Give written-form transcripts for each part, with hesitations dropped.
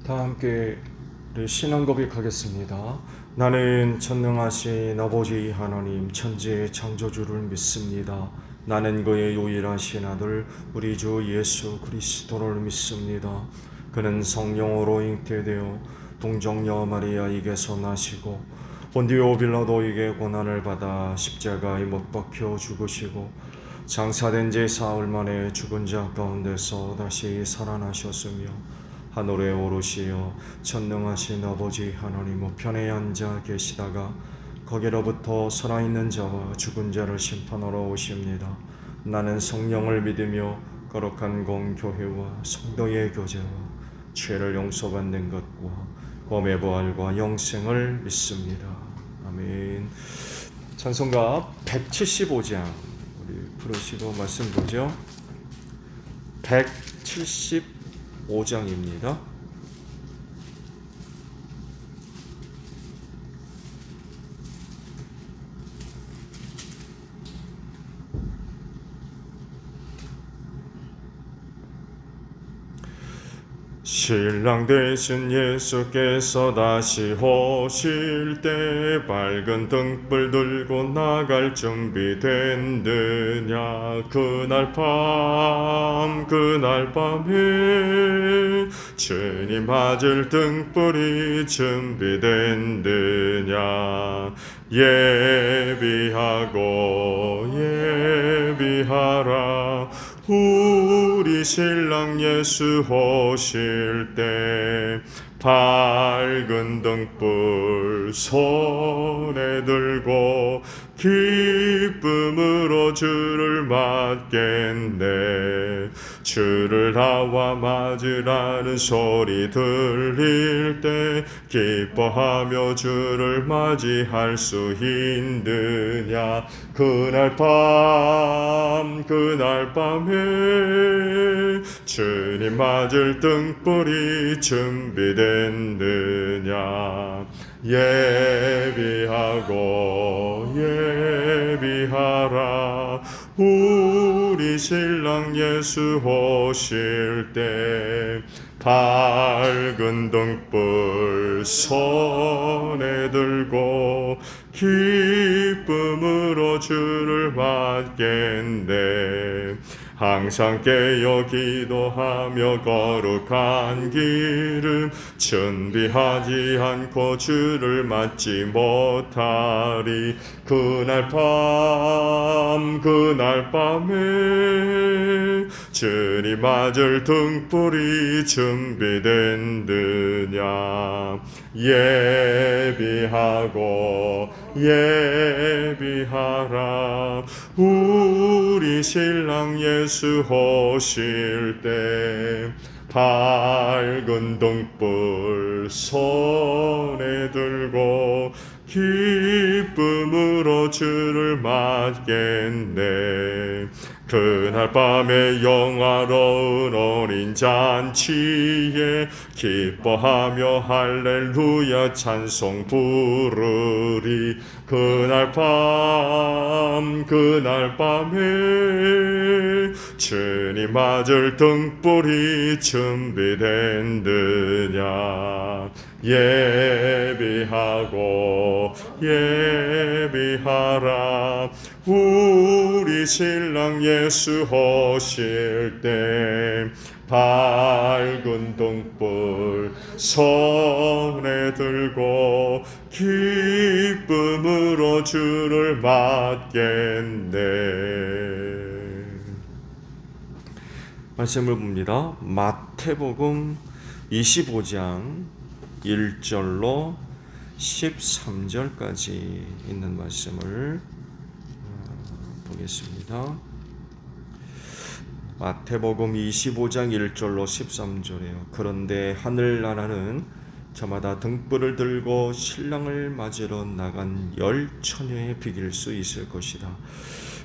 다 함께 우리 신앙 고백하겠습니다. 나는 전능하신 아버지 하나님 천지의 창조주를 믿습니다. 나는 그의 유일하신 아들 우리 주 예수 그리스도를 믿습니다. 그는 성령으로 잉태되어 동정녀 마리아에게서 나시고 본디오 빌라도에게 고난을 받아 십자가에 못 박혀 죽으시고 장사된 지 사흘 만에 죽은 자 가운데서 다시 살아나셨으며 하늘에 오르시어 전능하신 아버지 하나님 우편에 앉아 계시다가 거기로부터 살아있는 자와 죽은 자를 심판하러 오십니다. 나는 성령을 믿으며 거룩한 공교회와 성도의 교제와 죄를 용서받는 것과 범의 부활과 영생을 믿습니다. 아멘. 찬송가 175장 우리 부르시고 말씀 보죠. 175장입니다. 신랑 되신 예수께서 다시 오실 때 밝은 등불 들고 나갈 준비된느냐. 그날 밤에 주님 맞을 등불이 준비된느냐. 예비하라 우리 신랑 예수 오실 때 밝은 등불 손에 들고 기쁨으로 주를 맞겠네. 주를 나와 맞으라는 소리 들릴 때 기뻐하며 주를 맞이할 수 있느냐. 그날 밤에 주님 맞을 등불이 준비됐느냐. 예비하라 우리 신랑 예수 오실 때 밝은 등불 손에 들고 기쁨으로 주를 맞겠네. 항상 깨어 기도하며 거룩한 기름 준비하지 않고 주를 맞지 못하리. 그날 밤에 주님 맞을 등불이 준비된느냐. 예비하라 우리 신랑 예수 오실 때 밝은 등불 손에 들고 기쁨으로 주를 맞겠네. 그날 밤에 영화로운 어린 잔치에 기뻐하며 할렐루야 찬송 부르리. 그날 밤에 주님 맞을 등불이 준비된느냐. 예비하라 우리 신랑 예수 오실 때 밝은 등불 손에 들고 기쁨으로 주를 맞겠네. 말씀을 봅니다. 마태복음 25장 1절로 13절까지 있는 말씀을 보겠습니다. 마태복음 25장 1절로 13절이에요. 그런데 하늘나라는 저마다 등불을 들고 신랑을 맞으러 나간 10처녀에 비길 수 있을 것이다.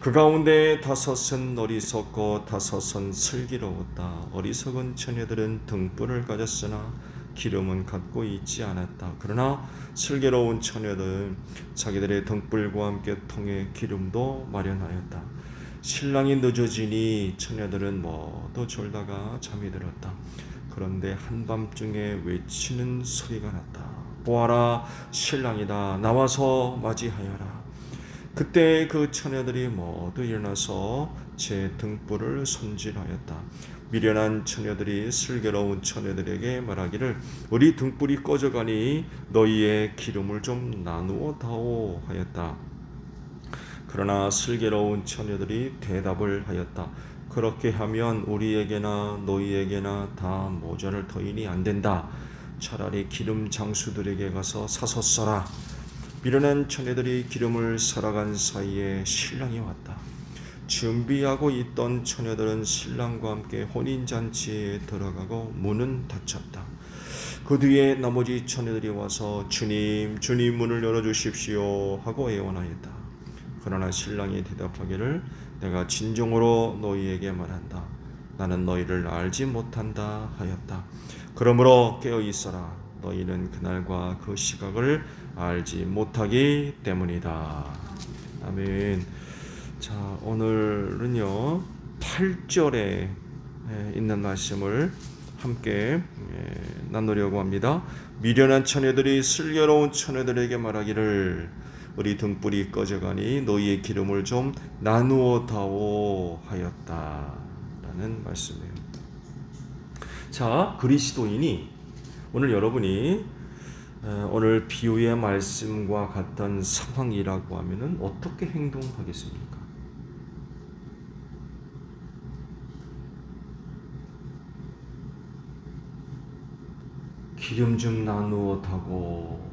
그 가운데 5은 어리석고 5은 슬기로웠다. 어리석은 처녀들은 등불을 가졌으나 기름은 갖고 있지 않았다. 그러나 슬기로운 처녀들은 자기들의 등불과 함께 통에 기름도 마련하였다. 신랑이 늦어지니 처녀들은 모두 졸다가 잠이 들었다. 그런데 한밤중에 외치는 소리가 났다. 보아라, 신랑이다. 나와서 맞이하여라. 그때 그 처녀들이 모두 일어나서 제 등불을 손질하였다. 미련한 처녀들이 슬기로운 처녀들에게 말하기를 우리 등불이 꺼져가니 너희의 기름을 좀 나누어 다오 하였다. 그러나 슬기로운 처녀들이 대답을 하였다. 그렇게 하면 우리에게나 너희에게나 다 모자랄 터이니 안 된다. 차라리 기름 장수들에게 가서 사서 써라. 미련한 처녀들이 기름을 사러 간 사이에 신랑이 왔다. 준비하고 있던 처녀들은 신랑과 함께 혼인잔치에 들어가고 문은 닫혔다. 그 뒤에 나머지 처녀들이 와서 주님, 주님 문을 열어주십시오 하고 애원하였다. 그러나 신랑이 대답하기를 내가 진정으로 너희에게 말한다. 나는 너희를 알지 못한다 하였다. 그러므로 깨어 있어라. 너희는 그날과 그 시각을 알지 못하기 때문이다. 아멘. 자, 오늘은요 8절에 있는 말씀을 함께 나누려고 합니다. 미련한 처녀들이 슬기로운 처녀들에게 말하기를 우리 등불이 꺼져가니 너희의 기름을 좀 나누어 다오 하였다 라는 말씀이에요. 자, 그리스도인이 오늘 여러분이 오늘 비유의 말씀과 같은 상황이라고 하면은 어떻게 행동하겠습니까? 기름 좀 나누어 타고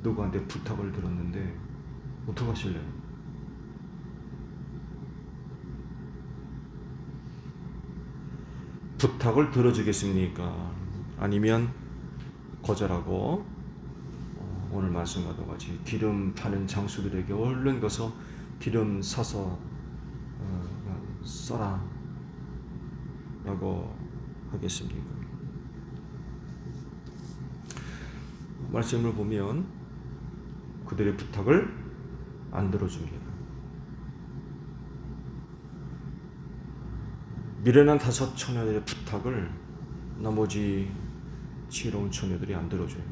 누구한테 부탁을 들었는데 어떡하실래요? 부탁을 들어주겠습니까? 아니면 거절하고 오늘 말씀과도 같이 기름 파는 장수들에게 얼른 가서 기름 사서 써라 라고 하겠습니까? 말씀을 보면 그들의 부탁을 안 들어줍니다. 미련한 5 처녀들의 부탁을 나머지 지혜로운 처녀들이 안 들어줘요.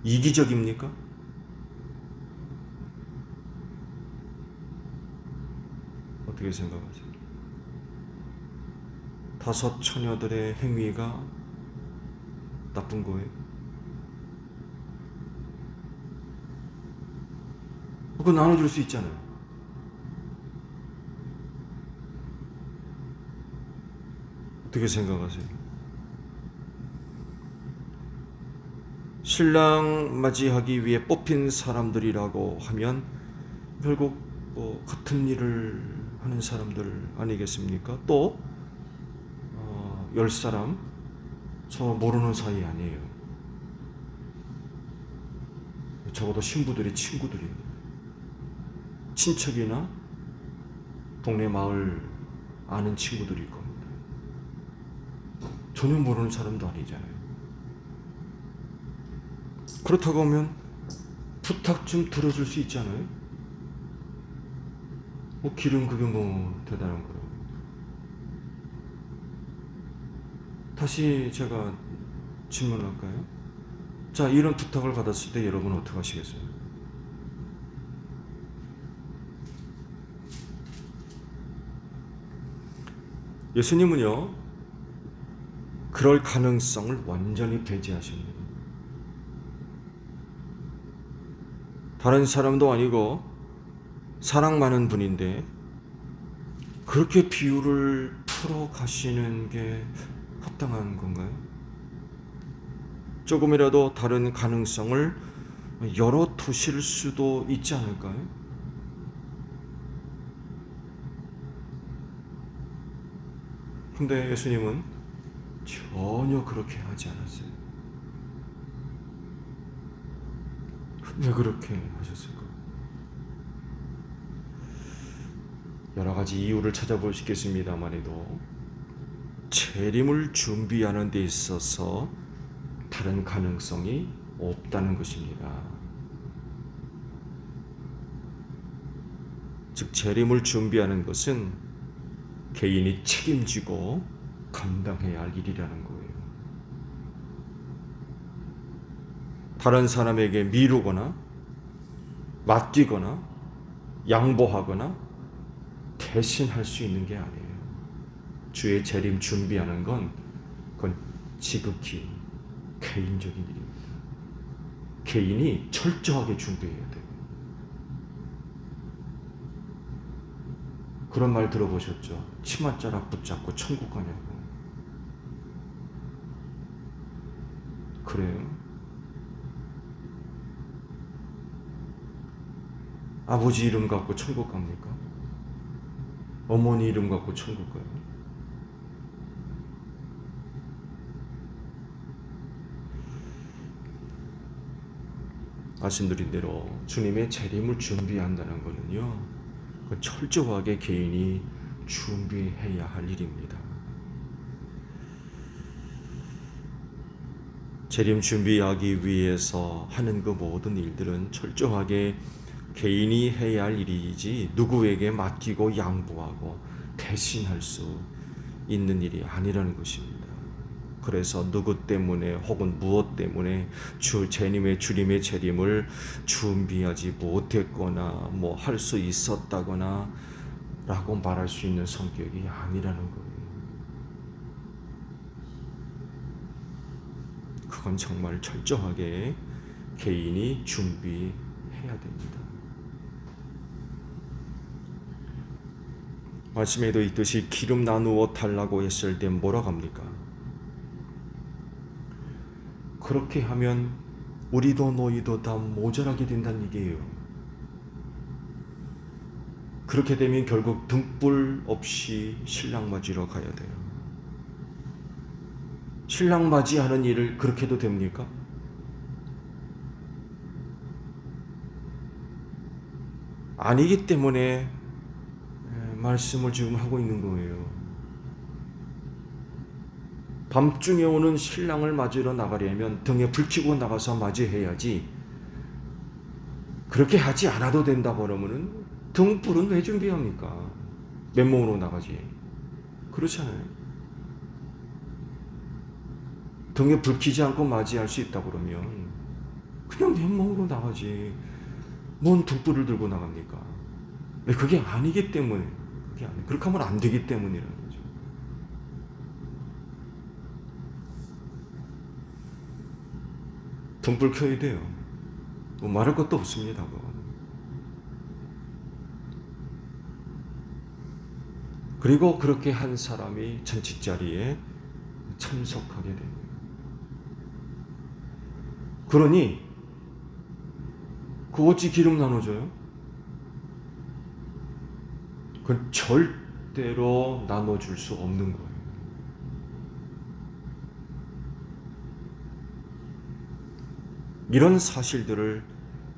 이기적입니까? 어떻게 생각하세요? 5 처녀들의 행위가 나쁜 거예요? 그거 나눠줄 수 있잖아요. 어떻게 생각하세요? 신랑 맞이하기 위해 뽑힌 사람들이라고 하면 결국 같은 일을 하는 사람들 아니겠습니까? 또 10사람 서로 모르는 사이 아니에요. 적어도 신부들이 친구들이에요. 친척이나 동네 마을 아는 친구들일 겁니다. 전혀 모르는 사람도 아니잖아요. 그렇다고 하면 부탁 좀 들어줄 수 있잖아요. 길은 그게 뭐 대단한 거라고. 다시 제가 질문할까요? 자, 이런 부탁을 받았을 때 여러분은 어떻게 하시겠어요? 예수님은요 그럴 가능성을 완전히 배제하십니다. 다른 사람도 아니고 사랑 많은 분인데 그렇게 비유를 풀어 가시는 게 합당한 건가요? 조금이라도 다른 가능성을 열어 두실 수도 있지 않을까요? 근데 예수님은 전혀 그렇게 하지 않았어요. 왜 그렇게 하셨을까? 여러 가지 이유를 찾아볼 수 있겠습니다만에도 재림을 준비하는 데 있어서 다른 가능성이 없다는 것입니다. 즉 재림을 준비하는 것은 개인이 책임지고 감당해야 할 일이라는 거예요. 다른 사람에게 미루거나 맡기거나 양보하거나 대신할 수 있는 게 아니에요. 주의 재림 준비하는 건 그건 지극히 개인적인 일입니다. 개인이 철저하게 준비해야 돼요. 그런 말 들어보셨죠? 치맛자락 붙잡고 천국 가냐고. 그래요? 아버지 이름 갖고 천국 갑니까? 어머니 이름 갖고 천국 가요? 말씀드린 대로 주님의 재림을 준비한다는 것은요, 그 철저하게 개인이 준비해야 할 일입니다. 재림 준비하기 위해서 하는 그 모든 일들은 철저하게 개인이 해야 할 일이지 누구에게 맡기고 양보하고 대신할 수 있는 일이 아니라는 것입니다. 그래서 누구 때문에 혹은 무엇 때문에 주님의 재림을 준비하지 못했거나 뭐 할 수 있었다거나 라고 말할 수 있는 성격이 아니라는 거예요. 그건 정말 철저하게 개인이 준비해야 됩니다. 말씀에도 있듯이 기름 나누어 달라고 했을 때 뭐라고 합니까? 그렇게 하면 우리도 너희도 다 모자라게 된다는 얘기예요. 그렇게 되면 결국 등불 없이 신랑 맞이러 가야 돼요. 신랑 맞이하는 일을 그렇게 해도 됩니까? 아니기 때문에 말씀을 지금 하고 있는 거예요. 밤중에 오는 신랑을 맞으러 나가려면 등에 불 켜고 나가서 맞이해야지. 그렇게 하지 않아도 된다 그러면은 등불은 왜 준비합니까? 맨몸으로 나가지. 그렇잖아요. 등에 불 켜지 않고 맞이할 수 있다 그러면 그냥 맨몸으로 나가지. 뭔 등불을 들고 나갑니까? 그게 아니기 때문에, 그렇게 하면 안 되기 때문이라는 거죠. 등불 켜야 돼요. 뭐 말할 것도 없습니다. 그리고 그렇게 한 사람이 잔치자리에 참석하게 됩니다. 그러니 그 어찌 기름 나눠줘요? 그건 절대로 나눠줄 수 없는 거예요. 이런 사실들을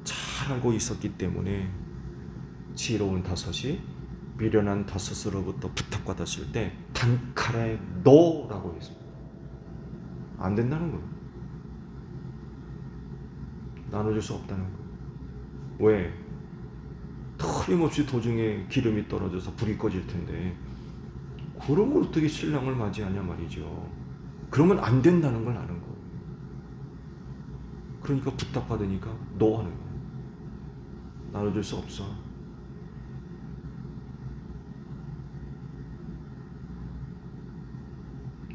잘 알고 있었기 때문에 지혜로운 다섯이 미련한 다섯으로부터 부탁받았을 때 단칼에 노라고 했습니다. 안 된다는 거예요. 나눠줄 수 없다는 거예요. 왜? 틀림없이 도중에 기름이 떨어져서 불이 꺼질 텐데 그러면 어떻게 신랑을 맞이하냐 말이죠. 그러면 안 된다는 걸 아는 거예요. 그러니까 부탁받으니까 노 하는 거예요. 나눠줄 수 없어.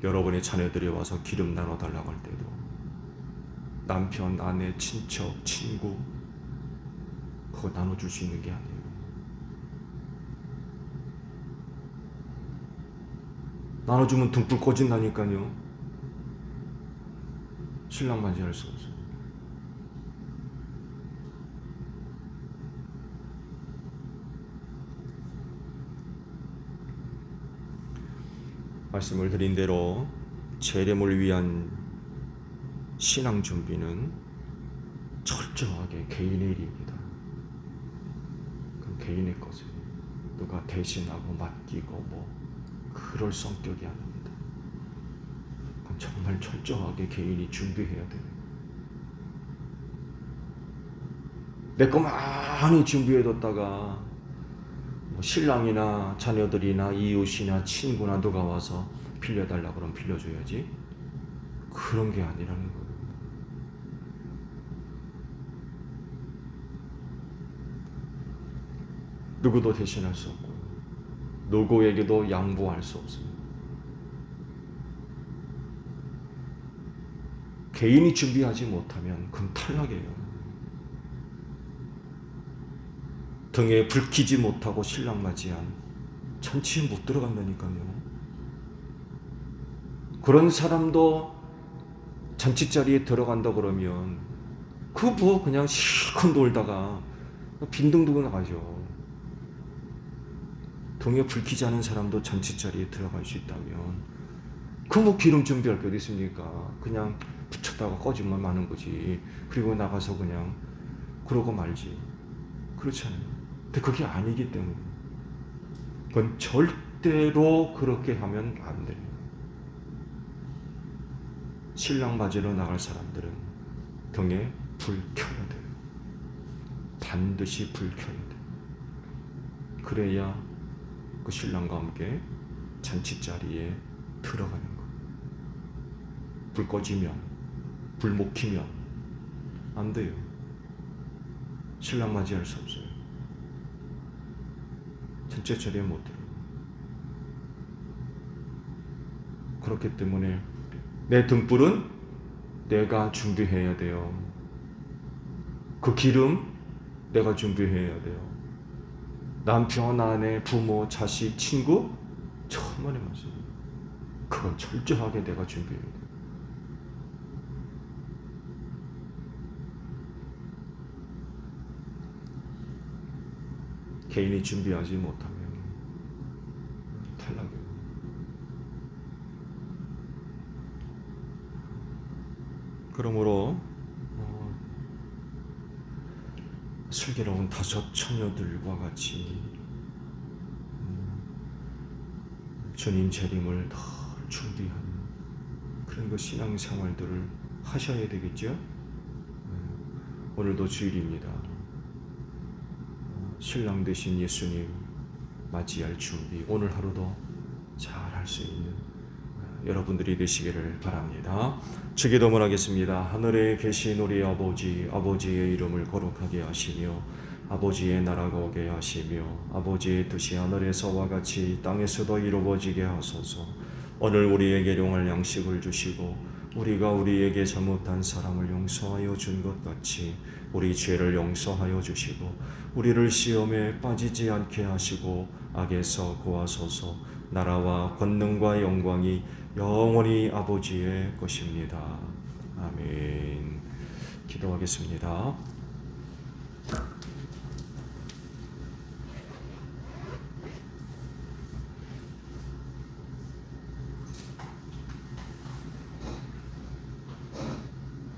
여러분의 자녀들이 와서 기름 나눠달라고 할 때도 남편, 아내, 친척, 친구 그거 나눠줄 수 있는 게 아니에요. 나눠주면 등불 꺼진다니까요. 신랑 맞이할 수 없어요. 말씀을 드린 대로 재림을 위한 신앙 준비는 철저하게 개인의 일입니다. 그럼 개인의 것을 누가 대신하고 맡기고 뭐 그럴 성격이 아닙니다. 그럼 정말 철저하게 개인이 준비해야 돼요. 내 거 많이 준비해뒀다가 신랑이나 자녀들이나 이웃이나 친구나 누가 와서 빌려달라 그러면 빌려줘야지. 그런 게 아니라는 거예요. 누구도 대신할 수 없고 누구에게도 양보할 수 없습니다. 개인이 준비하지 못하면 그건 탈락이에요. 등에 불 켜지 못하고 신랑 맞이한 잔치에 못 들어간다니까요. 그런 사람도 잔치자리에 들어간다 그러면 그 뭐 그냥 실컷 놀다가 빈둥둥 나가죠. 등에 불 켜지 않은 사람도 잔치자리에 들어갈 수 있다면 그 뭐 기름 준비할 게 어디 있습니까? 그냥 붙였다가 꺼지면 마는 거지. 그리고 나가서 그냥 그러고 말지. 그렇잖아요. 근데 그게 아니기 때문에 그건 절대로 그렇게 하면 안 돼요. 신랑 맞으러 나갈 사람들은 등에 불 켜야 돼요. 반드시 불 켜야 돼요. 그래야 그 신랑과 함께 잔치자리에 들어가는 거예요. 불 꺼지면, 불 못 켜면 안 돼요. 신랑 맞이할 수 없어요. 잔치자리에 못 들어요. 그렇기 때문에 내 등불은 내가 준비해야 돼요. 그 기름 내가 준비해야 돼요. 남편, 아내, 부모, 자식, 친구 천만에 맞아요. 그건 철저하게 내가 준비해야 돼요. 개인이 준비하지 못하면 탈락이에요. 그러므로 슬기로운 다섯 처녀들과 같이 주님 재림을 더 준비하는 그런 그 신앙생활들을 하셔야 되겠죠. 오늘도 주일입니다. 신랑 되신 예수님 맞이할 준비 오늘 하루도 잘 할 수 있는 여러분들이 되시기를 바랍니다. 주기도문 하겠습니다. 하늘에 계신 우리 아버지, 아버지의 이름을 거룩하게 하시며 아버지의 나라가 오게 하시며 아버지의 뜻이 하늘에서와 같이 땅에서도 이루어지게 하소서. 오늘 우리에게 일용할 양식을 주시고 우리가 우리에게 잘못한 사람을 용서하여 준 것 같이 우리 죄를 용서하여 주시고 우리를 시험에 빠지지 않게 하시고 악에서 구하소서. 나라와 권능과 영광이 영원히 아버지의 것입니다. 아멘. 기도하겠습니다.